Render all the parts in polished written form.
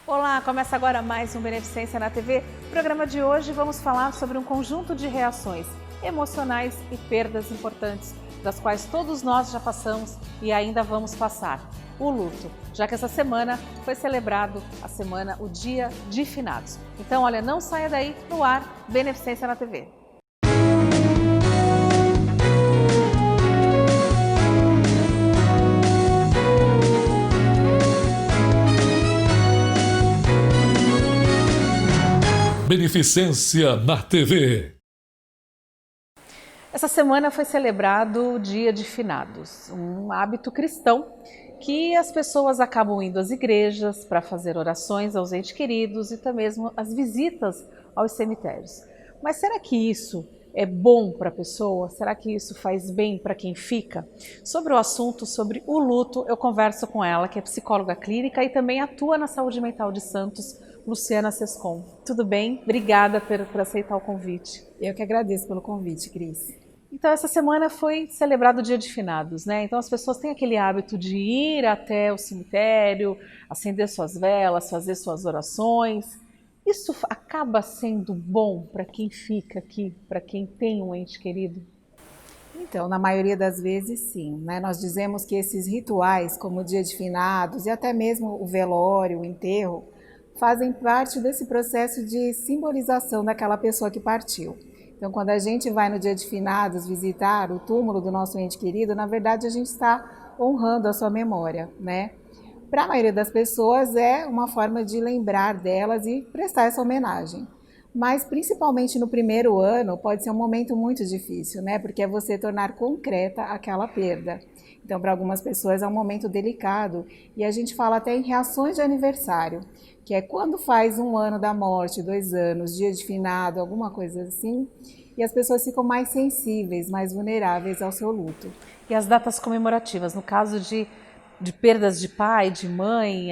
Olá, começa agora mais um Beneficência na TV. No programa de hoje vamos falar sobre um conjunto de reações emocionais e perdas importantes, das quais todos nós já passamos e ainda vamos passar. O luto, já que essa semana foi celebrado o Dia de Finados. Então, olha, não saia daí, no ar, Beneficência na TV. Beneficência na TV. Essa semana foi celebrado o Dia de Finados, um hábito cristão que as pessoas acabam indo às igrejas para fazer orações aos entes queridos e também mesmo as visitas aos cemitérios. Mas será que isso é bom para a pessoa? Será que isso faz bem para quem fica? Sobre o assunto, sobre o luto, eu converso com ela, que é psicóloga clínica e também atua na saúde mental de Santos, Luciana Sescon. Tudo bem? Obrigada por aceitar o convite. Eu que agradeço pelo convite, Cris. Então, essa semana foi celebrado o Dia de Finados, né? Então, as pessoas têm aquele hábito de ir até o cemitério, acender suas velas, fazer suas orações. Isso acaba sendo bom para quem fica aqui, para quem tem um ente querido? Então, na maioria das vezes, sim, né? Nós dizemos que esses rituais, como o Dia de Finados e até mesmo o velório, o enterro, fazem parte desse processo de simbolização daquela pessoa que partiu. Então, quando a gente vai no Dia de Finados visitar o túmulo do nosso ente querido, na verdade a gente está honrando a sua memória, né? Para a maioria das pessoas é uma forma de lembrar delas e prestar essa homenagem. Mas principalmente no primeiro ano pode ser um momento muito difícil, né? Porque é você tornar concreta aquela perda. Então, para algumas pessoas é um momento delicado e a gente fala até em reações de aniversário, que é quando faz 1 ano da morte, 2 anos, dia de finado, alguma coisa assim, e as pessoas ficam mais sensíveis, mais vulneráveis ao seu luto. E as datas comemorativas, no caso de perdas de pai, de mãe,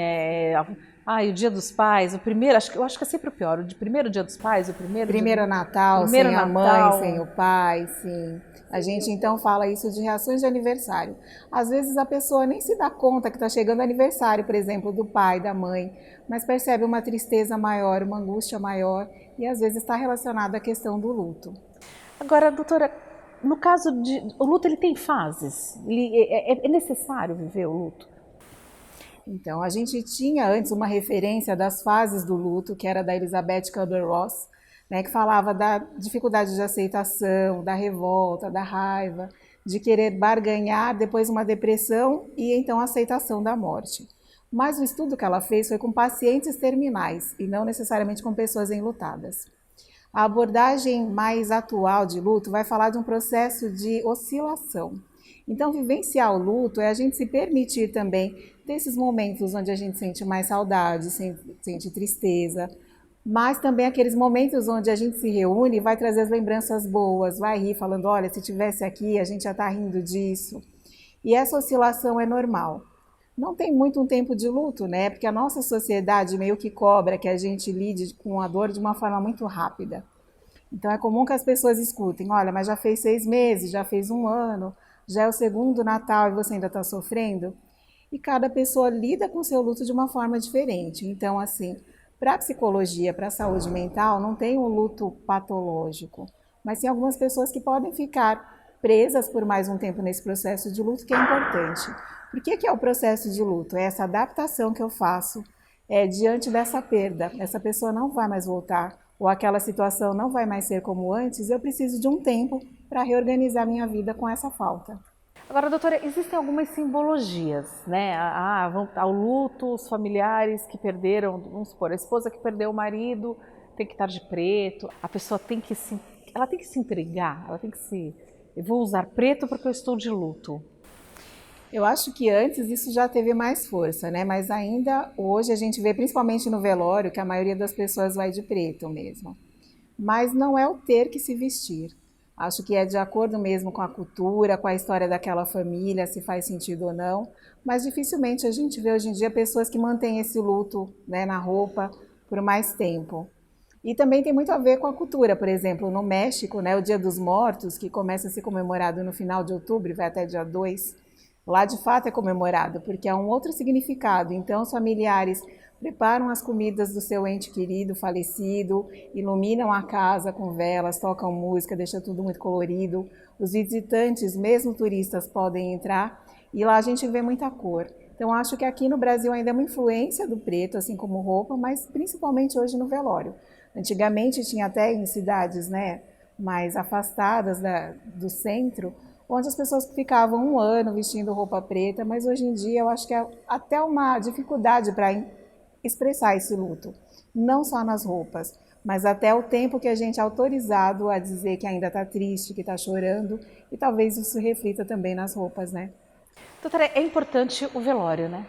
o Dia dos Pais, o primeiro, eu acho que é sempre o pior, o primeiro Dia dos Pais, o primeiro Natal, primeiro sem Natal. A mãe, sem o pai, sim. A gente então fala isso de reações de aniversário. Às vezes a pessoa nem se dá conta que está chegando o aniversário, por exemplo, do pai, da mãe, mas percebe uma tristeza maior, uma angústia maior e às vezes está relacionada à questão do luto. Agora, doutora, no caso o luto ele tem fases? É necessário viver o luto? Então, a gente tinha antes uma referência das fases do luto, que era da Elizabeth Kubler-Ross, né, que falava da dificuldade de aceitação, da revolta, da raiva, de querer barganhar, depois uma depressão e então a aceitação da morte. Mas o estudo que ela fez foi com pacientes terminais e não necessariamente com pessoas enlutadas. A abordagem mais atual de luto vai falar de um processo de oscilação. Então, vivenciar o luto é a gente se permitir também ter esses momentos onde a gente sente mais saudade, sente tristeza, mas também aqueles momentos onde a gente se reúne e vai trazer as lembranças boas, vai rir falando, olha, se tivesse aqui, a gente já está rindo disso. E essa oscilação é normal. Não tem muito um tempo de luto, né? Porque a nossa sociedade meio que cobra que a gente lide com a dor de uma forma muito rápida. Então é comum que as pessoas escutem, olha, mas já fez 6 meses, já fez 1 ano, já é o segundo Natal e você ainda está sofrendo? E cada pessoa lida com o seu luto de uma forma diferente. Então, assim, para a psicologia, para a saúde mental, não tem um luto patológico, mas tem algumas pessoas que podem ficar presas por mais um tempo nesse processo de luto, que é importante. Por que é o processo de luto? É essa adaptação que eu faço diante dessa perda. Essa pessoa não vai mais voltar, ou aquela situação não vai mais ser como antes, eu preciso de um tempo para reorganizar minha vida com essa falta. Agora, doutora, existem algumas simbologias, né? Ao luto, os familiares que perderam, vamos supor, a esposa que perdeu o marido tem que estar de preto, a pessoa tem que se entregar, eu vou usar preto porque eu estou de luto. Eu acho que antes isso já teve mais força, né? Mas ainda hoje a gente vê, principalmente no velório, que a maioria das pessoas vai de preto mesmo. Mas não é o ter que se vestir. Acho que é de acordo mesmo com a cultura, com a história daquela família, se faz sentido ou não. Mas dificilmente a gente vê hoje em dia pessoas que mantêm esse luto, né, na roupa por mais tempo. E também tem muito a ver com a cultura. Por exemplo, no México, né, o Dia dos Mortos, que começa a ser comemorado no final de outubro e vai até dia 2, lá de fato é comemorado, porque é um outro significado. Então os familiares preparam as comidas do seu ente querido falecido, iluminam a casa com velas, tocam música, deixa tudo muito colorido. Os visitantes, mesmo turistas, podem entrar e lá a gente vê muita cor. Então acho que aqui no Brasil ainda é uma influência do preto, assim como roupa, mas principalmente hoje no velório. Antigamente tinha até em cidades, né, mais afastadas do centro, onde as pessoas ficavam um ano vestindo roupa preta, mas hoje em dia eu acho que é até uma dificuldade para expressar esse luto, não só nas roupas, mas até o tempo que a gente é autorizado a dizer que ainda está triste, que está chorando, e talvez isso reflita também nas roupas, né? Doutora, é importante o velório, né?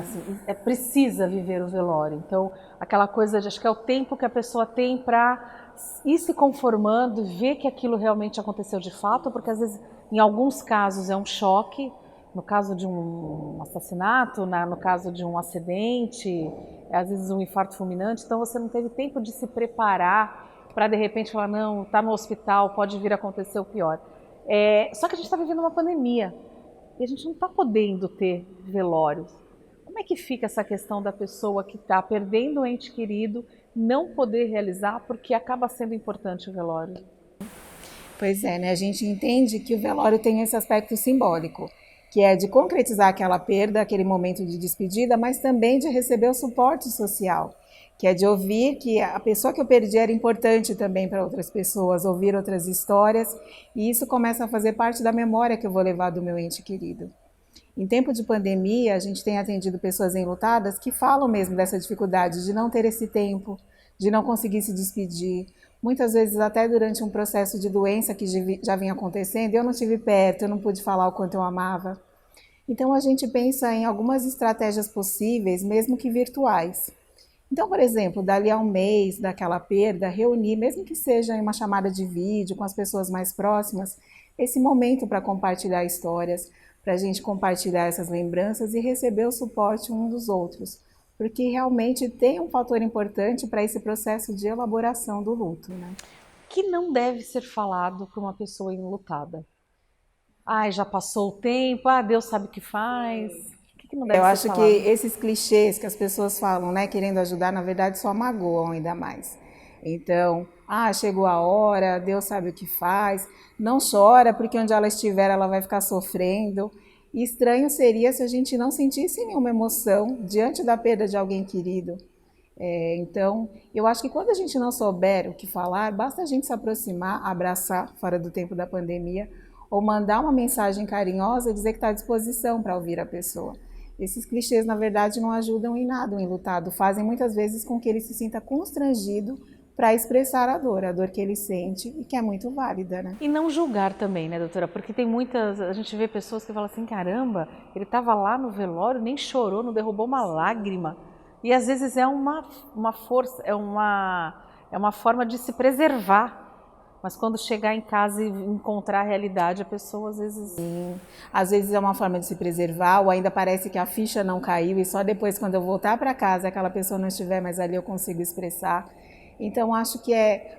Assim, precisa viver o velório. Então, aquela coisa de, acho que é o tempo que a pessoa tem para ir se conformando, ver que aquilo realmente aconteceu de fato, porque às vezes, em alguns casos, é um choque. No caso de um assassinato, no caso de um acidente, às vezes um infarto fulminante, então você não teve tempo de se preparar para de repente falar, não, está no hospital, pode vir a acontecer o pior. Só que a gente está vivendo uma pandemia. E a gente não está podendo ter velórios. Como é que fica essa questão da pessoa que está perdendo o ente querido não poder realizar porque acaba sendo importante o velório? Pois é, né? A gente entende que o velório tem esse aspecto simbólico, que é de concretizar aquela perda, aquele momento de despedida, mas também de receber o suporte social, que é de ouvir que a pessoa que eu perdi era importante também para outras pessoas, ouvir outras histórias, e isso começa a fazer parte da memória que eu vou levar do meu ente querido. Em tempo de pandemia, a gente tem atendido pessoas enlutadas que falam mesmo dessa dificuldade de não ter esse tempo, de não conseguir se despedir, muitas vezes até durante um processo de doença que já vinha acontecendo, eu não estive perto, eu não pude falar o quanto eu amava. Então a gente pensa em algumas estratégias possíveis, mesmo que virtuais. Então, por exemplo, dali a um mês daquela perda, reunir, mesmo que seja em uma chamada de vídeo com as pessoas mais próximas, esse momento para compartilhar histórias, para a gente compartilhar essas lembranças e receber o suporte um dos outros, porque realmente tem um fator importante para esse processo de elaboração do luto, né? Que não deve ser falado para uma pessoa enlutada. Ai, já passou o tempo, Deus sabe o que faz. O que não deve Eu ser acho que falado? esses clichês que as pessoas falam, né, querendo ajudar, na verdade só magoam ainda mais. Então, chegou a hora, Deus sabe o que faz, não chora porque onde ela estiver ela vai ficar sofrendo. E estranho seria se a gente não sentisse nenhuma emoção diante da perda de alguém querido. Então, eu acho que quando a gente não souber o que falar, basta a gente se aproximar, abraçar fora do tempo da pandemia, ou mandar uma mensagem carinhosa e dizer que está à disposição para ouvir a pessoa. Esses clichês, na verdade, não ajudam em nada o enlutado, fazem muitas vezes com que ele se sinta constrangido para expressar a dor que ele sente e que é muito válida, né? E não julgar também, né, doutora? Porque tem muitas, a gente vê pessoas que falam assim, caramba, ele estava lá no velório, nem chorou, não derrubou uma lágrima. E às vezes é uma força, é uma forma de se preservar. Mas quando chegar em casa e encontrar a realidade, a pessoa às vezes... Sim. Às vezes é uma forma de se preservar, ou ainda parece que a ficha não caiu e só depois, quando eu voltar para casa, aquela pessoa não estiver mais ali, eu consigo expressar. Então, acho que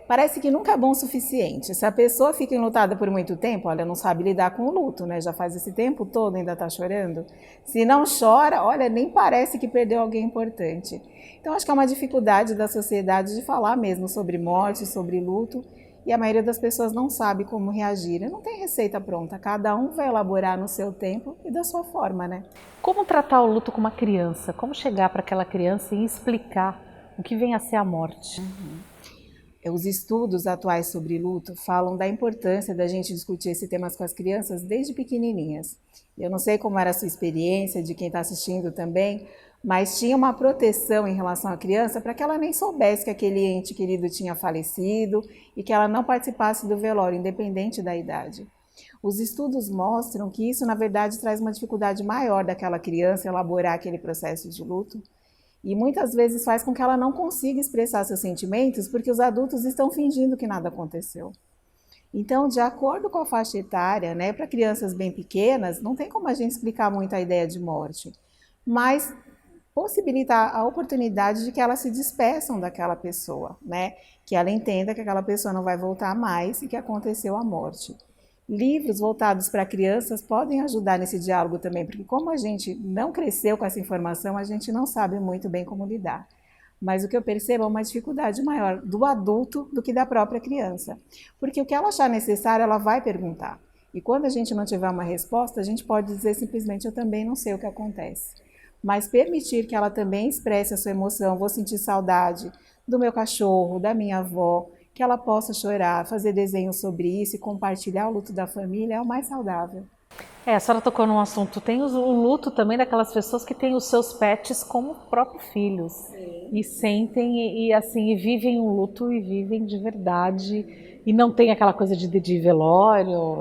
parece que nunca é bom o suficiente. Se a pessoa fica enlutada por muito tempo, olha, não sabe lidar com o luto, né? Já faz esse tempo todo, ainda está chorando. Se não chora, olha, nem parece que perdeu alguém importante. Então, acho que é uma dificuldade da sociedade de falar mesmo sobre morte, sobre luto, e a maioria das pessoas não sabe como reagir. Não tem receita pronta, cada um vai elaborar no seu tempo e da sua forma, né? Como tratar o luto com uma criança? Como chegar para aquela criança e explicar o que vem a ser a morte? Os estudos atuais sobre luto falam da importância da gente discutir esse tema com as crianças desde pequenininhas. Eu não sei como era a sua experiência, de quem está assistindo também, mas tinha uma proteção em relação à criança para que ela nem soubesse que aquele ente querido tinha falecido e que ela não participasse do velório, independente da idade. Os estudos mostram que isso, na verdade, traz uma dificuldade maior daquela criança elaborar aquele processo de luto e muitas vezes faz com que ela não consiga expressar seus sentimentos porque os adultos estão fingindo que nada aconteceu. Então, de acordo com a faixa etária, né, para crianças bem pequenas, não tem como a gente explicar muito a ideia de morte, mas possibilitar a oportunidade de que elas se despeçam daquela pessoa, né? Que ela entenda que aquela pessoa não vai voltar mais e que aconteceu a morte. Livros voltados para crianças podem ajudar nesse diálogo também, porque como a gente não cresceu com essa informação, a gente não sabe muito bem como lidar. Mas o que eu percebo é uma dificuldade maior do adulto do que da própria criança. Porque o que ela achar necessário, ela vai perguntar. E quando a gente não tiver uma resposta, a gente pode dizer simplesmente, eu também não sei o que acontece. Mas permitir que ela também expresse a sua emoção, vou sentir saudade do meu cachorro, da minha avó, que ela possa chorar, fazer desenhos sobre isso e compartilhar o luto da família é o mais saudável. A senhora tocou num assunto, tem o luto também daquelas pessoas que têm os seus pets como próprios filhos. Sim. E sentem e assim, e vivem um luto e vivem de verdade. E não tem aquela coisa de velório,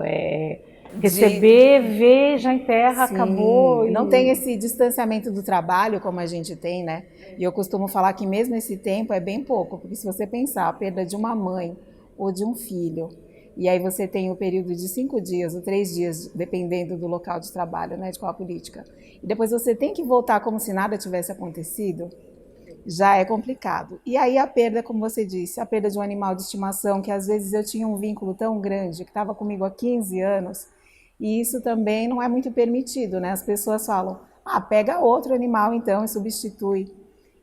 receber, ver, já enterra, sim, acabou. Não tem esse distanciamento do trabalho como a gente tem, né? E eu costumo falar que mesmo esse tempo é bem pouco, porque se você pensar a perda de uma mãe ou de um filho, e aí você tem o período de 5 dias ou 3 dias, dependendo do local de trabalho, né, de qual a política. E depois você tem que voltar como se nada tivesse acontecido, já é complicado. E aí a perda, como você disse, a perda de um animal de estimação, que às vezes eu tinha um vínculo tão grande, que estava comigo há 15 anos, e isso também não é muito permitido, né? As pessoas falam, pega outro animal então e substitui.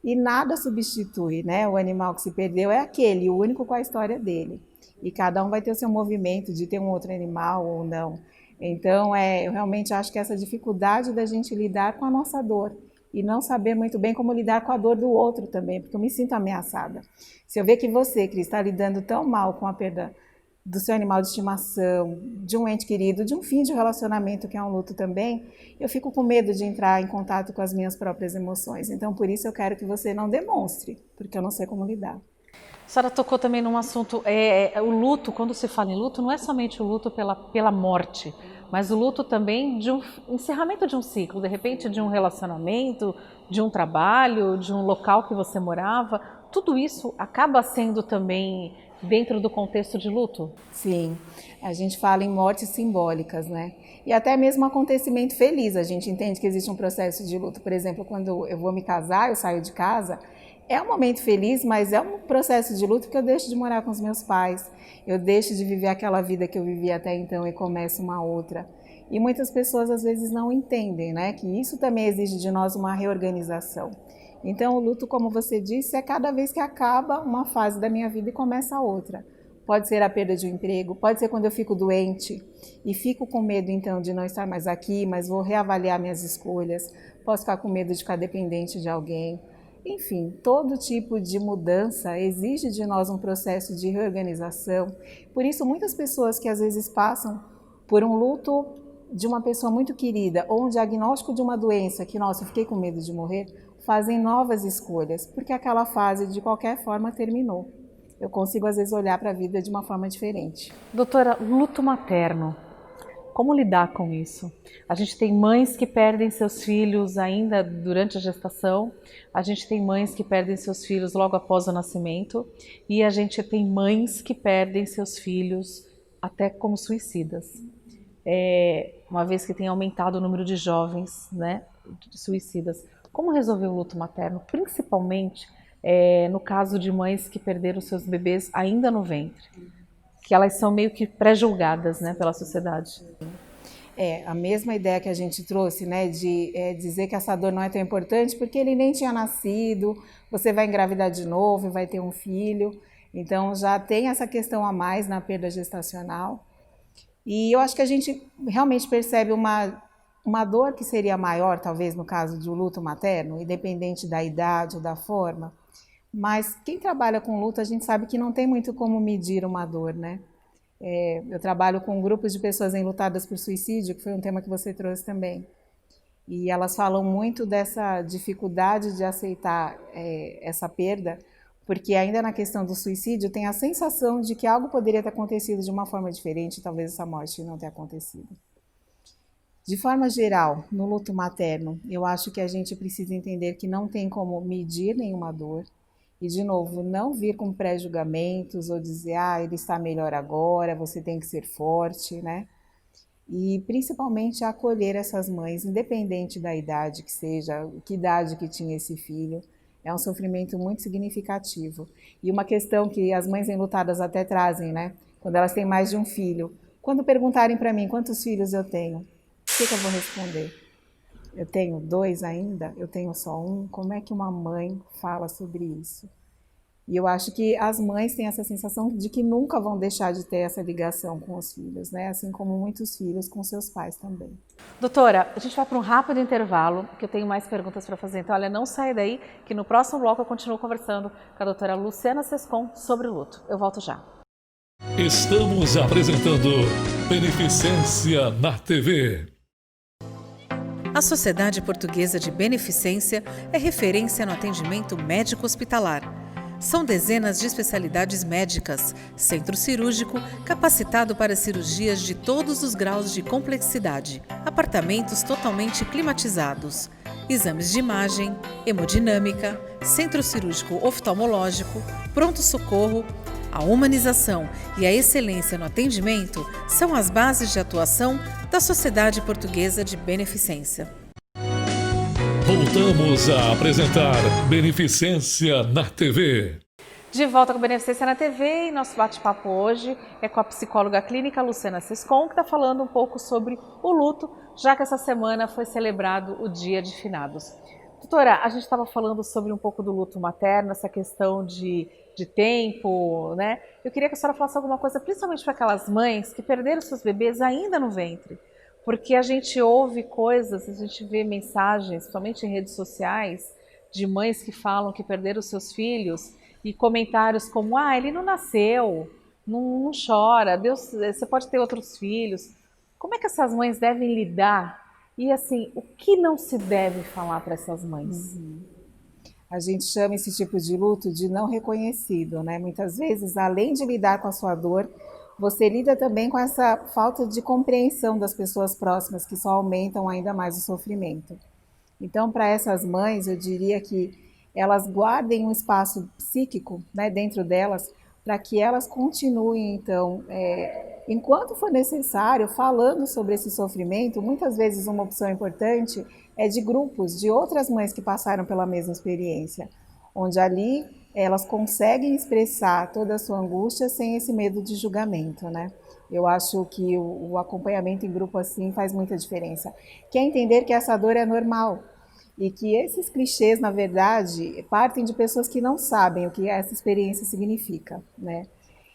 E nada substitui, né? O animal que se perdeu é aquele, o único com a história dele. E cada um vai ter o seu movimento de ter um outro animal ou não. Então, eu realmente acho que essa dificuldade da gente lidar com a nossa dor e não saber muito bem como lidar com a dor do outro também, porque eu me sinto ameaçada. Se eu ver que você, Cris, está lidando tão mal com a perda do seu animal de estimação, de um ente querido, de um fim de relacionamento, que é um luto também, eu fico com medo de entrar em contato com as minhas próprias emoções. Então, por isso eu quero que você não demonstre, porque eu não sei como lidar. A senhora tocou também num assunto, o luto, quando se fala em luto, não é somente o luto pela morte, mas o luto também de um encerramento de um ciclo, de repente de um relacionamento, de um trabalho, de um local que você morava, tudo isso acaba sendo também dentro do contexto de luto? Sim, a gente fala em mortes simbólicas, né? E até mesmo acontecimento feliz, a gente entende que existe um processo de luto. Por exemplo, quando eu vou me casar, eu saio de casa, é um momento feliz, mas é um processo de luto porque eu deixo de morar com os meus pais, eu deixo de viver aquela vida que eu vivia até então e começo uma outra. E muitas pessoas às vezes não entendem, né? Que isso também exige de nós uma reorganização. Então, o luto, como você disse, é cada vez que acaba uma fase da minha vida e começa outra. Pode ser a perda de um emprego, pode ser quando eu fico doente e fico com medo, então, de não estar mais aqui, mas vou reavaliar minhas escolhas. Posso ficar com medo de ficar dependente de alguém. Enfim, todo tipo de mudança exige de nós um processo de reorganização. Por isso, muitas pessoas que às vezes passam por um luto de uma pessoa muito querida ou um diagnóstico de uma doença que, nossa, eu fiquei com medo de morrer, fazem novas escolhas, porque aquela fase de qualquer forma terminou. Eu consigo às vezes olhar para a vida de uma forma diferente. Doutora, luto materno, como lidar com isso? A gente tem mães que perdem seus filhos ainda durante a gestação, a gente tem mães que perdem seus filhos logo após o nascimento e a gente tem mães que perdem seus filhos até como suicidas. Uma vez que tem aumentado o número de jovens, né, suicidas. Como resolver o luto materno, principalmente no caso de mães que perderam seus bebês ainda no ventre, que elas são meio que pré-julgadas, né, pela sociedade. A mesma ideia que a gente trouxe, né, de dizer que essa dor não é tão importante porque ele nem tinha nascido, você vai engravidar de novo e vai ter um filho, então já tem essa questão a mais na perda gestacional. E eu acho que a gente realmente percebe uma dor que seria maior, talvez, no caso de um luto materno, independente da idade ou da forma. Mas quem trabalha com luto, a gente sabe que não tem muito como medir uma dor, né? Eu trabalho com grupos de pessoas enlutadas por suicídio, que foi um tema que você trouxe também. E elas falam muito dessa dificuldade de aceitar essa perda, porque ainda na questão do suicídio tem a sensação de que algo poderia ter acontecido de uma forma diferente, talvez essa morte não tenha acontecido. De forma geral, no luto materno, eu acho que a gente precisa entender que não tem como medir nenhuma dor e, de novo, não vir com pré-julgamentos ou dizer, ele está melhor agora, você tem que ser forte, né? E principalmente acolher essas mães, independente da idade que seja, que idade que tinha esse filho. É um sofrimento muito significativo. E uma questão que as mães enlutadas até trazem, né? Quando elas têm mais de um filho. Quando perguntarem para mim quantos filhos eu tenho, o que eu vou responder? Eu tenho 2 ainda? Eu tenho só um? Como é que uma mãe fala sobre isso? E eu acho que as mães têm essa sensação de que nunca vão deixar de ter essa ligação com os filhos, né? Assim como muitos filhos com seus pais também. Doutora, a gente vai para um rápido intervalo, que eu tenho mais perguntas para fazer. Então, olha, não sai daí, que no próximo bloco eu continuo conversando com a doutora Luciana Sescon sobre luto. Eu volto já. Estamos apresentando Beneficência na TV. A Sociedade Portuguesa de Beneficência é referência no atendimento médico-hospitalar. São dezenas de especialidades médicas, centro cirúrgico capacitado para cirurgias de todos os graus de complexidade, apartamentos totalmente climatizados, exames de imagem, hemodinâmica, centro cirúrgico oftalmológico, pronto-socorro. A humanização e a excelência no atendimento são as bases de atuação da Sociedade Portuguesa de Beneficência. Voltamos a apresentar Beneficência na TV. De volta com Beneficência na TV e nosso bate-papo hoje é com a psicóloga clínica Luciana Sescon, que está falando um pouco sobre o luto, já que essa semana foi celebrado o Dia de Finados. Doutora, a gente estava falando sobre um pouco do luto materno, essa questão de tempo, né? Eu queria que a senhora falasse alguma coisa, principalmente para aquelas mães que perderam seus bebês ainda no ventre. Porque a gente ouve coisas, a gente vê mensagens, principalmente em redes sociais, de mães que falam que perderam seus filhos e comentários como, ele não nasceu, não chora, Deus, você pode ter outros filhos. Como é que essas mães devem lidar? E assim, o que não se deve falar para essas mães? A gente chama esse tipo de luto de não reconhecido, né? Muitas vezes, além de lidar com a sua dor, você lida também com essa falta de compreensão das pessoas próximas, que só aumentam ainda mais o sofrimento. Então, para essas mães, eu diria que elas guardem um espaço psíquico, né, dentro delas, para que elas continuem, então, enquanto for necessário, falando sobre esse sofrimento. Muitas vezes uma opção importante é de grupos, de outras mães que passaram pela mesma experiência, onde ali elas conseguem expressar toda a sua angústia sem esse medo de julgamento, né? Eu acho que o acompanhamento em grupo assim faz muita diferença. Que é entender que essa dor é normal e que esses clichês, na verdade, partem de pessoas que não sabem o que essa experiência significa, né?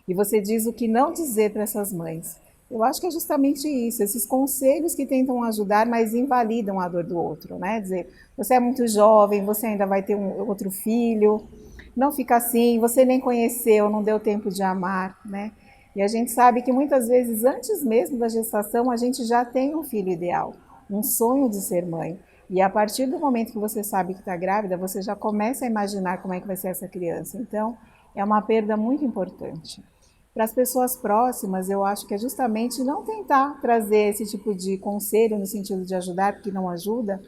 E você diz o que não dizer para essas mães. Eu acho que é justamente isso, esses conselhos que tentam ajudar, mas invalidam a dor do outro, né? Dizer, você é muito jovem, você ainda vai ter outro filho, não fica assim, você nem conheceu, não deu tempo de amar, né? E a gente sabe que muitas vezes, antes mesmo da gestação, a gente já tem um filho ideal, um sonho de ser mãe. E a partir do momento que você sabe que está grávida, você já começa a imaginar como é que vai ser essa criança. Então, é uma perda muito importante. Para as pessoas próximas, eu acho que é justamente não tentar trazer esse tipo de conselho no sentido de ajudar, porque não ajuda.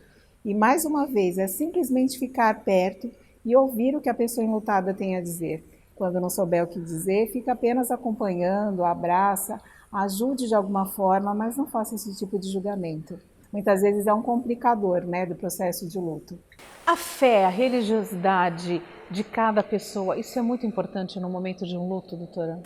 E mais uma vez, é simplesmente ficar perto e ouvir o que a pessoa enlutada tem a dizer. Quando não souber o que dizer, fica apenas acompanhando, abraça, ajude de alguma forma, mas não faça esse tipo de julgamento. Muitas vezes é um complicador, né, do processo de luto. A fé, a religiosidade de cada pessoa, isso é muito importante no momento de um luto, doutora?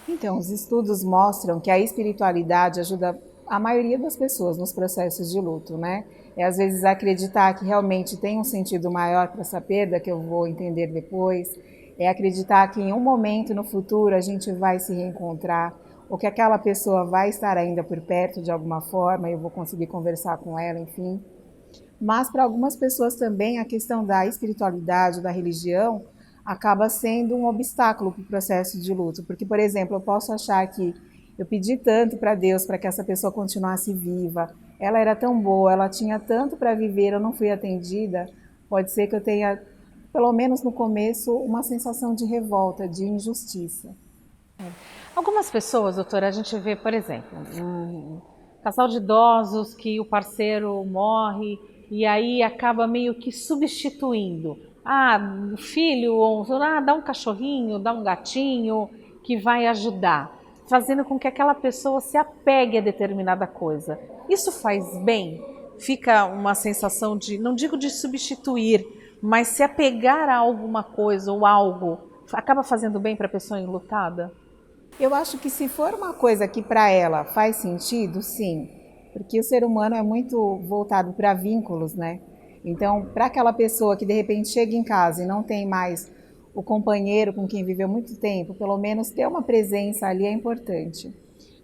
Então, os estudos mostram que a espiritualidade ajuda a maioria das pessoas nos processos de luto, né? É às vezes acreditar que realmente tem um sentido maior para essa perda, que eu vou entender depois. É acreditar que em um momento no futuro a gente vai se reencontrar, ou que aquela pessoa vai estar ainda por perto de alguma forma e eu vou conseguir conversar com ela, enfim. Mas para algumas pessoas também a questão da espiritualidade, da religião, acaba sendo um obstáculo para o processo de luto. Porque, por exemplo, eu posso achar que eu pedi tanto para Deus para que essa pessoa continuasse viva, ela era tão boa, ela tinha tanto para viver, eu não fui atendida. Pode ser que eu tenha, pelo menos no começo, uma sensação de revolta, de injustiça. Algumas pessoas, doutora, a gente vê, por exemplo, um casal de idosos que o parceiro morre e aí acaba meio que substituindo. O filho, ou dá um cachorrinho, dá um gatinho que vai ajudar, fazendo com que aquela pessoa se apegue a determinada coisa. Isso faz bem? Fica uma sensação de, não digo de substituir, mas se apegar a alguma coisa ou algo, acaba fazendo bem para a pessoa enlutada? Eu acho que se for uma coisa que para ela faz sentido, sim, porque o ser humano é muito voltado para vínculos, né? Então, para aquela pessoa que de repente chega em casa e não tem mais o companheiro com quem viveu muito tempo, pelo menos ter uma presença ali é importante.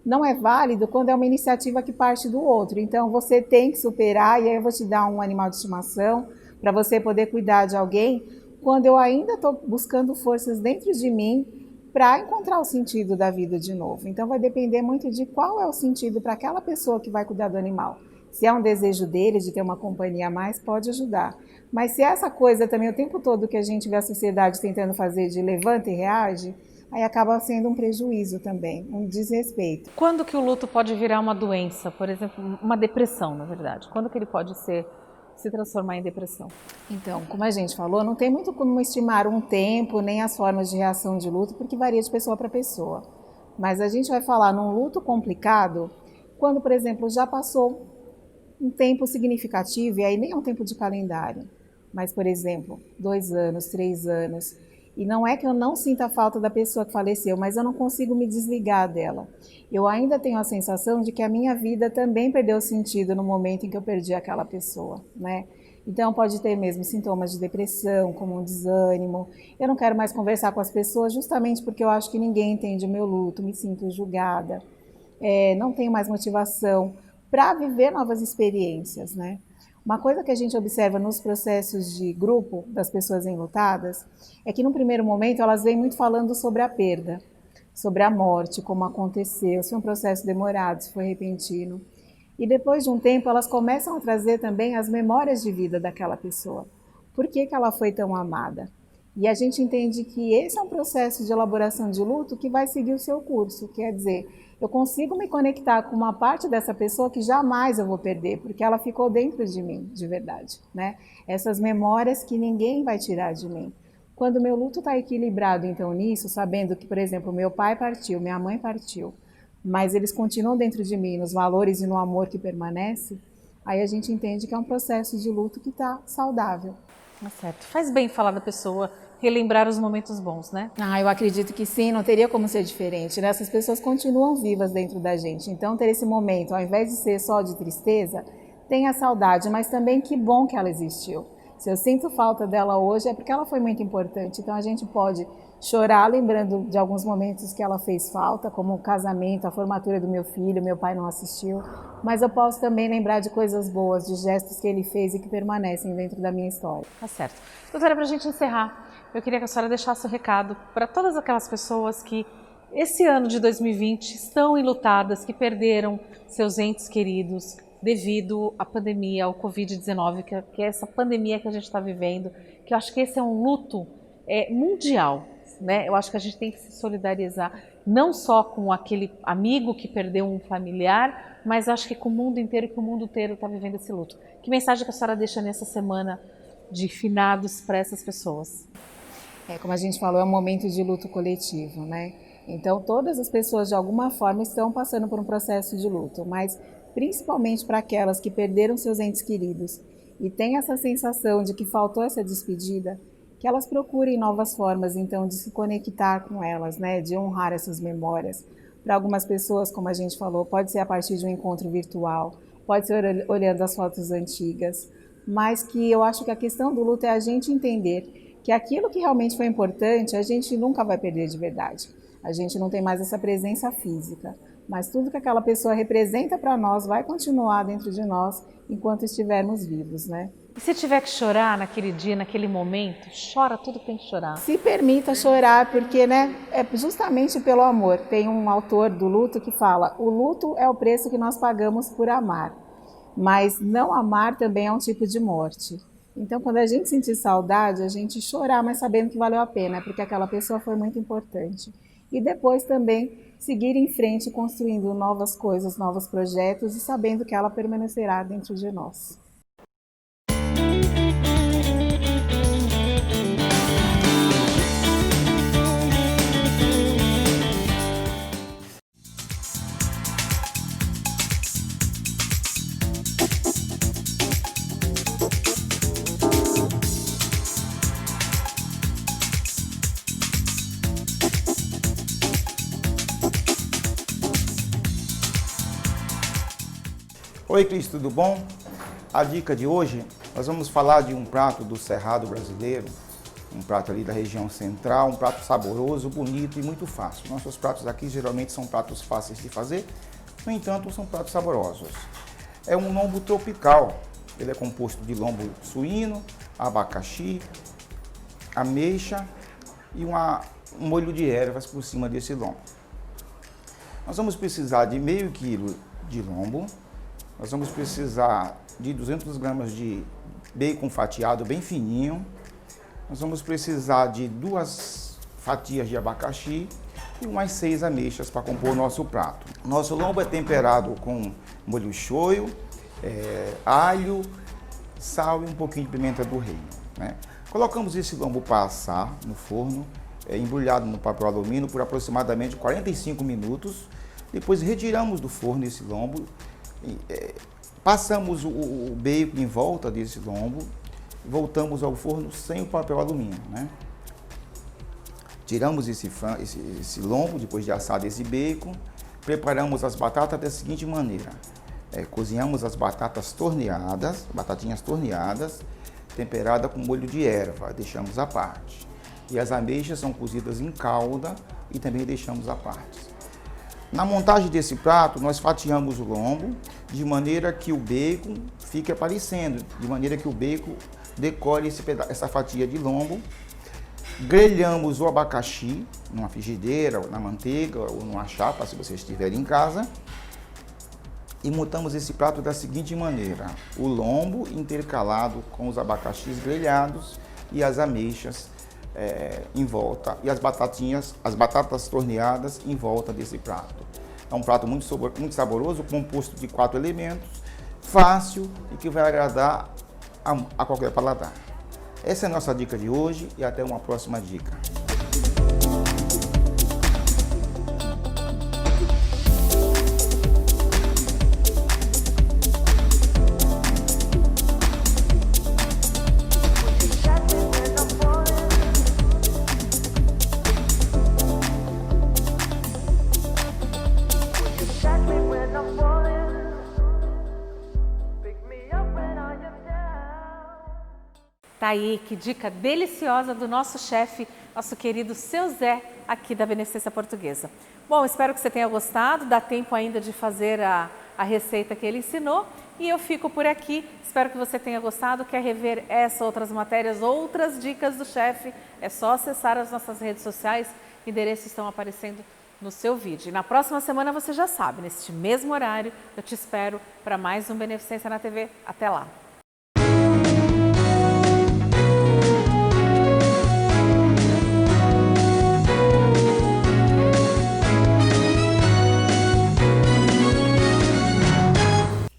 Não é válido quando é uma iniciativa que parte do outro. Então, você tem que superar, e aí eu vou te dar um animal de estimação para você poder cuidar de alguém, quando eu ainda estou buscando forças dentro de mim para encontrar o sentido da vida de novo. Então, vai depender muito de qual é o sentido para aquela pessoa que vai cuidar do animal. Se é um desejo dele de ter uma companhia a mais, pode ajudar. Mas se é essa coisa também o tempo todo que a gente vê a sociedade tentando fazer de levanta e reage, aí acaba sendo um prejuízo também, um desrespeito. Quando que o luto pode virar uma doença, por exemplo, uma depressão, na verdade? Quando que ele pode se transformar em depressão? Então, como a gente falou, não tem muito como estimar um tempo, nem as formas de reação de luto, porque varia de pessoa para pessoa. Mas a gente vai falar num luto complicado, quando, por exemplo, já passou um tempo significativo, e aí nem é um tempo de calendário, mas, por exemplo, 2 anos, 3 anos, e não é que eu não sinta falta da pessoa que faleceu, mas eu não consigo me desligar dela. Eu ainda tenho a sensação de que a minha vida também perdeu sentido no momento em que eu perdi aquela pessoa, né? Então pode ter mesmo sintomas de depressão, como um desânimo. Eu não quero mais conversar com as pessoas justamente porque eu acho que ninguém entende o meu luto, me sinto julgada. Não tenho mais motivação para viver novas experiências, né? Uma coisa que a gente observa nos processos de grupo das pessoas enlutadas é que no primeiro momento elas vêm muito falando sobre a perda, sobre a morte, como aconteceu, se foi um processo demorado, se foi repentino. E depois de um tempo elas começam a trazer também as memórias de vida daquela pessoa. Por que ela foi tão amada? E a gente entende que esse é um processo de elaboração de luto que vai seguir o seu curso, quer dizer, eu consigo me conectar com uma parte dessa pessoa que jamais eu vou perder, porque ela ficou dentro de mim, de verdade, né? Essas memórias que ninguém vai tirar de mim. Quando o meu luto está equilibrado, então, nisso, sabendo que, por exemplo, meu pai partiu, minha mãe partiu, mas eles continuam dentro de mim, nos valores e no amor que permanece, aí a gente entende que é um processo de luto que está saudável. Tá certo. Faz bem falar da pessoa, relembrar os momentos bons, né? Eu acredito que sim, não teria como ser diferente, né? Essas pessoas continuam vivas dentro da gente, então ter esse momento, ao invés de ser só de tristeza, tem a saudade, mas também que bom que ela existiu. Se eu sinto falta dela hoje é porque ela foi muito importante, então a gente pode chorar lembrando de alguns momentos que ela fez falta, como o casamento, a formatura do meu filho, meu pai não assistiu, mas eu posso também lembrar de coisas boas, de gestos que ele fez e que permanecem dentro da minha história. Tá certo. Doutora, para a gente encerrar, eu queria que a senhora deixasse o recado para todas aquelas pessoas que esse ano de 2020 estão enlutadas, que perderam seus entes queridos devido à pandemia, ao Covid-19, que é essa pandemia que a gente está vivendo, que eu acho que esse é um luto mundial, né? Eu acho que a gente tem que se solidarizar não só com aquele amigo que perdeu um familiar, mas acho que com o mundo inteiro, que o mundo inteiro está vivendo esse luto. Que mensagem que a senhora deixa nessa semana de finados para essas pessoas? Como a gente falou, é um momento de luto coletivo, né? Então todas as pessoas de alguma forma estão passando por um processo de luto, mas principalmente para aquelas que perderam seus entes queridos e têm essa sensação de que faltou essa despedida, que elas procurem novas formas, então, de se conectar com elas, né? De honrar essas memórias. Para algumas pessoas, como a gente falou, pode ser a partir de um encontro virtual, pode ser olhando as fotos antigas, mas que eu acho que a questão do luto é a gente entender que aquilo que realmente foi importante, a gente nunca vai perder de verdade. A gente não tem mais essa presença física, mas tudo que aquela pessoa representa para nós vai continuar dentro de nós enquanto estivermos vivos, né? E se tiver que chorar naquele dia, naquele momento, chora tudo que tem que chorar. Se permita chorar, porque, né, é justamente pelo amor. Tem um autor do luto que fala: o luto é o preço que nós pagamos por amar, mas não amar também é um tipo de morte. Então, quando a gente sentir saudade, a gente chorar, mas sabendo que valeu a pena, porque aquela pessoa foi muito importante. E depois também seguir em frente, construindo novas coisas, novos projetos e sabendo que ela permanecerá dentro de nós. Oi, Cris, tudo bom? A dica de hoje, nós vamos falar de um prato do Cerrado brasileiro, um prato ali da região central, um prato saboroso, bonito e muito fácil. Nossos pratos aqui geralmente são pratos fáceis de fazer, no entanto, são pratos saborosos. É um lombo tropical, ele é composto de lombo suíno, abacaxi, ameixa e um molho de ervas por cima desse lombo. Nós vamos precisar de meio quilo de lombo, nós vamos precisar de 200 gramas de bacon fatiado bem fininho, nós vamos precisar de 2 fatias de abacaxi e umas 6 ameixas para compor o nosso prato. Nosso lombo é temperado com molho shoyu, alho, sal e um pouquinho de pimenta do reino, né? Colocamos esse lombo para assar no forno, embrulhado no papel alumínio por aproximadamente 45 minutos. Depois retiramos do forno esse lombo, passamos o bacon em volta desse lombo, voltamos ao forno sem o papel alumínio, né? Tiramos esse lombo depois de assado esse bacon, preparamos as batatas da seguinte maneira: cozinhamos as batatas torneadas, batatinhas torneadas, temperada com molho de erva, deixamos à parte. E as ameixas são cozidas em calda e também deixamos à parte. Na montagem desse prato, nós fatiamos o lombo de maneira que o bacon fique aparecendo, de maneira que o bacon decore essa fatia de lombo. Grelhamos o abacaxi numa frigideira, ou na manteiga, ou numa chapa, se vocês tiverem em casa. E montamos esse prato da seguinte maneira: o lombo intercalado com os abacaxis grelhados e as ameixas em volta, e as batatas torneadas em volta desse prato. É um prato muito saboroso, composto de 4 elementos, fácil e que vai agradar a qualquer paladar. Essa é a nossa dica de hoje e até uma próxima dica. Tá aí, que dica deliciosa do nosso chefe, nosso querido Seu Zé, aqui da Beneficência Portuguesa. Bom, espero que você tenha gostado, dá tempo ainda de fazer a receita que ele ensinou. E eu fico por aqui, espero que você tenha gostado. Quer rever essa, outras matérias, outras dicas do chefe? É só acessar as nossas redes sociais, endereços estão aparecendo no seu vídeo. E na próxima semana você já sabe, neste mesmo horário, eu te espero para mais um Beneficência na TV. Até lá!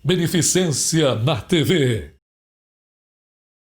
Beneficência na TV.